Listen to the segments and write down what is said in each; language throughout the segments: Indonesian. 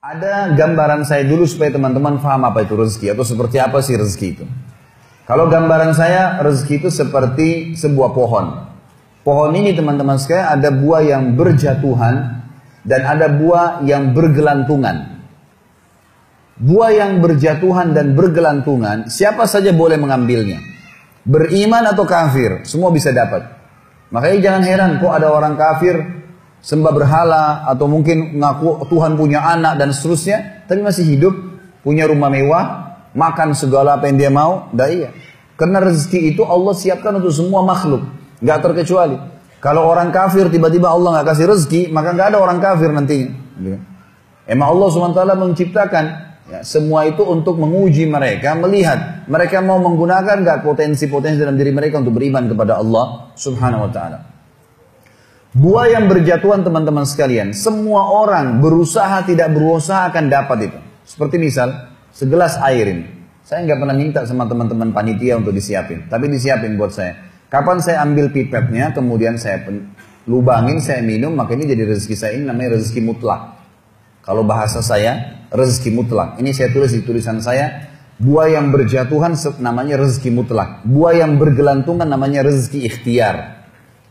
Ada gambaran saya dulu supaya teman-teman paham apa itu rezeki atau seperti apa sih rezeki itu. Kalau gambaran saya, rezeki itu seperti sebuah pohon. Pohon ini teman-teman sekalian ada buah yang berjatuhan dan ada buah yang bergelantungan. Buah yang berjatuhan dan bergelantungan, siapa saja boleh mengambilnya. Beriman atau kafir, semua bisa dapat. Makanya jangan heran kok ada orang kafir sembah berhala atau mungkin ngaku Tuhan punya anak dan seterusnya, tapi masih hidup, punya rumah mewah, makan segala apa yang dia mau. Iya. Karena rezeki itu Allah siapkan untuk semua makhluk, nggak terkecuali. Kalau orang kafir tiba-tiba Allah nggak kasih rezeki, maka nggak ada orang kafir nantinya. Emang Allah SWT menciptakan semua itu untuk menguji mereka, melihat mereka mau menggunakan nggak potensi-potensi dalam diri mereka untuk beriman kepada Allah Subhanahu Wa Taala. Buah yang berjatuhan teman-teman sekalian, semua orang berusaha tidak berusaha akan dapat itu. Seperti misal, segelas air ini. Saya nggak pernah minta sama teman-teman panitia untuk disiapin, tapi disiapin buat saya. Kapan saya ambil pipetnya, kemudian saya lubangin, saya minum, maka ini jadi rezeki saya, ini namanya rezeki mutlak. Kalau bahasa saya, rezeki mutlak. Ini saya tulis di tulisan saya, buah yang berjatuhan namanya rezeki mutlak. Buah yang bergelantungan namanya rezeki ikhtiar.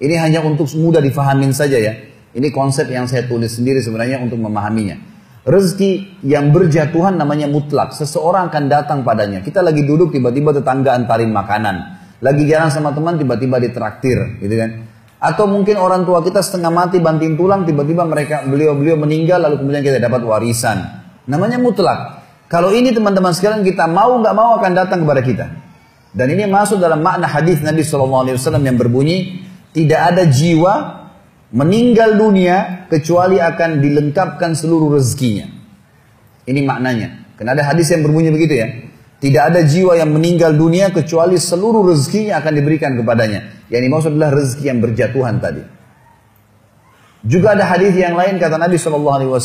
Ini hanya untuk mudah difahamin saja ya. Ini konsep yang saya tulis sendiri sebenarnya untuk memahaminya. Rezeki yang berjatuhan namanya mutlak. Seseorang akan datang padanya. Kita lagi duduk tiba-tiba tetangga antarin makanan. Lagi jalan sama teman tiba-tiba ditraktir, gitu kan. Atau mungkin orang tua kita setengah mati banting tulang tiba-tiba beliau meninggal lalu kemudian kita dapat warisan. Namanya mutlak. Kalau ini teman-teman sekalian kita mau nggak mau akan datang kepada kita. Dan ini masuk dalam makna hadis Nabi SAW yang berbunyi, tidak ada jiwa meninggal dunia kecuali akan dilengkapkan seluruh rezekinya. Ini maknanya. Karena ada hadis yang berbunyi begitu ya. Tidak ada jiwa yang meninggal dunia kecuali seluruh rezekinya akan diberikan kepadanya. Yang dimaksud adalah rezeki yang berjatuhan tadi. Juga ada hadis yang lain kata Nabi SAW,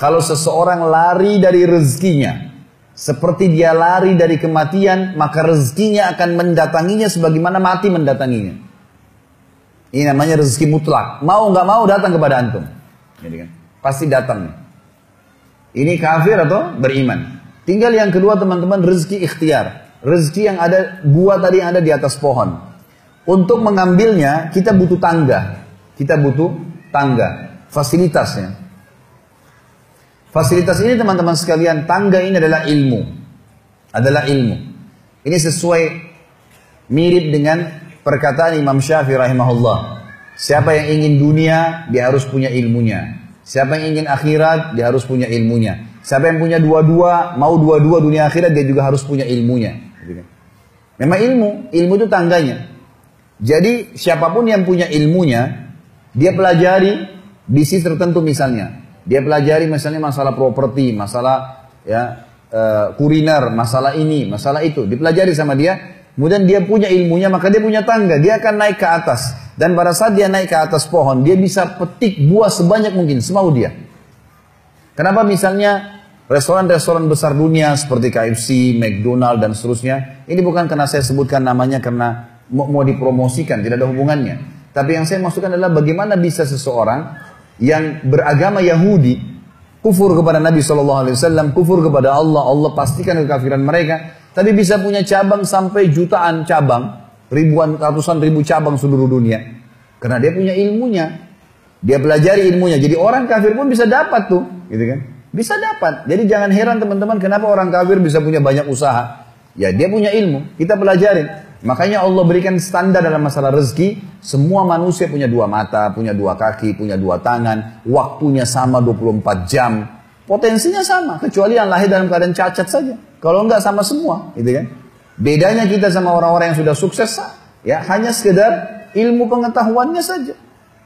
kalau seseorang lari dari rezekinya, seperti dia lari dari kematian, maka rezekinya akan mendatanginya sebagaimana mati mendatanginya. Ini namanya rezeki mutlak. Mau nggak mau datang kepada antum. Jadi kan, pasti datang. Ini kafir atau beriman. Tinggal yang kedua teman-teman, rezeki ikhtiar. Rezeki yang ada, buah tadi yang ada di atas pohon. Untuk mengambilnya kita butuh tangga. Kita butuh tangga. Fasilitasnya. Fasilitas ini teman-teman sekalian, tangga ini adalah ilmu. Adalah ilmu. Ini sesuai mirip dengan perkataan Imam Syafi'i rahimahullah. Siapa yang ingin dunia, dia harus punya ilmunya. Siapa yang ingin akhirat, dia harus punya ilmunya. Siapa yang punya dua-dua, mau dua-dua dunia akhirat, dia juga harus punya ilmunya. Memang ilmu itu tangganya. Jadi siapapun yang punya ilmunya, dia pelajari bisnis tertentu misalnya. Dia pelajari misalnya masalah properti, masalah kuliner, masalah ini, masalah itu. Dipelajari sama dia. Kemudian dia punya ilmunya, maka dia punya tangga. Dia akan naik ke atas. Dan pada saat dia naik ke atas pohon, dia bisa petik buah sebanyak mungkin, semau dia. Kenapa misalnya restoran-restoran besar dunia seperti KFC, McDonald dan seterusnya. Ini bukan karena saya sebutkan namanya karena mau dipromosikan, tidak ada hubungannya. Tapi yang saya maksudkan adalah bagaimana bisa seseorang yang beragama Yahudi, kufur kepada Nabi SAW, kufur kepada Allah, Allah pastikan kekafiran mereka. Tapi bisa punya cabang sampai jutaan cabang, ribuan, ratusan ribu cabang seluruh dunia. Karena dia punya ilmunya. Dia pelajari ilmunya. Jadi orang kafir pun bisa dapat tuh. Gitu kan? Bisa dapat. Jadi jangan heran teman-teman kenapa orang kafir bisa punya banyak usaha. Ya dia punya ilmu. Kita pelajarin. Makanya Allah berikan standar dalam masalah rezeki. Semua manusia punya dua mata, punya dua kaki, punya dua tangan. Waktunya sama 24 jam. Potensinya sama. Kecuali yang lahir dalam keadaan cacat saja. Kalau enggak sama semua, gitu kan? Bedanya kita sama orang-orang yang sudah sukses, ya hanya sekedar ilmu pengetahuannya saja.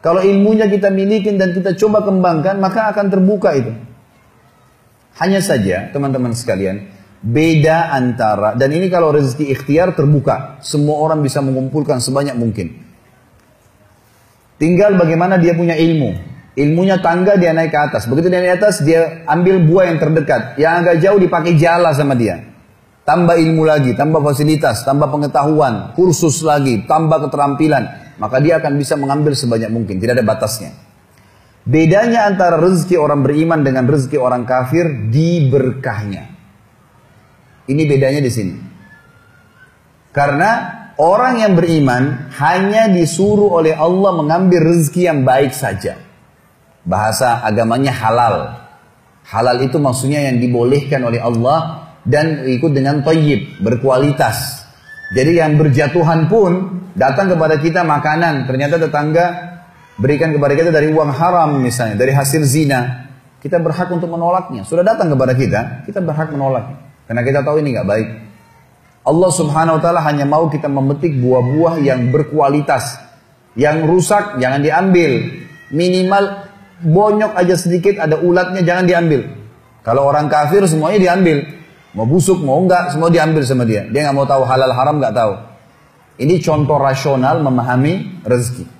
Kalau ilmunya kita miliki dan kita coba kembangkan, maka akan terbuka itu. Hanya saja, teman-teman sekalian, beda antara, dan ini kalau rezeki ikhtiar terbuka, semua orang bisa mengumpulkan sebanyak mungkin. Tinggal bagaimana dia punya ilmu. Ilmunya tangga, dia naik ke atas. Begitu dia naik ke atas, dia ambil buah yang terdekat. Yang agak jauh dipakai jala sama dia. Tambah ilmu lagi, tambah fasilitas, tambah pengetahuan, kursus lagi, tambah keterampilan. Maka dia akan bisa mengambil sebanyak mungkin, tidak ada batasnya. Bedanya antara rezeki orang beriman dengan rezeki orang kafir di berkahnya. Ini bedanya di sini. Karena orang yang beriman hanya disuruh oleh Allah mengambil rezeki yang baik saja. Bahasa agamanya halal. Halal itu maksudnya yang dibolehkan oleh Allah dan ikut dengan thayyib, berkualitas. Jadi yang berjatuhan pun datang kepada kita makanan, ternyata tetangga berikan kepada kita dari uang haram misalnya, dari hasil zina. Kita berhak untuk menolaknya. Sudah datang kepada kita berhak menolaknya. Karena kita tahu ini nggak baik. Allah subhanahu wa ta'ala hanya mau kita memetik buah-buah yang berkualitas. Yang rusak jangan diambil. Minimal bonyok aja sedikit, ada ulatnya, jangan diambil. Kalau orang kafir semuanya diambil. Mau busuk, mau enggak, semua diambil sama dia. Dia nggak mau tahu halal haram, nggak tahu. Ini contoh rasional memahami rezeki.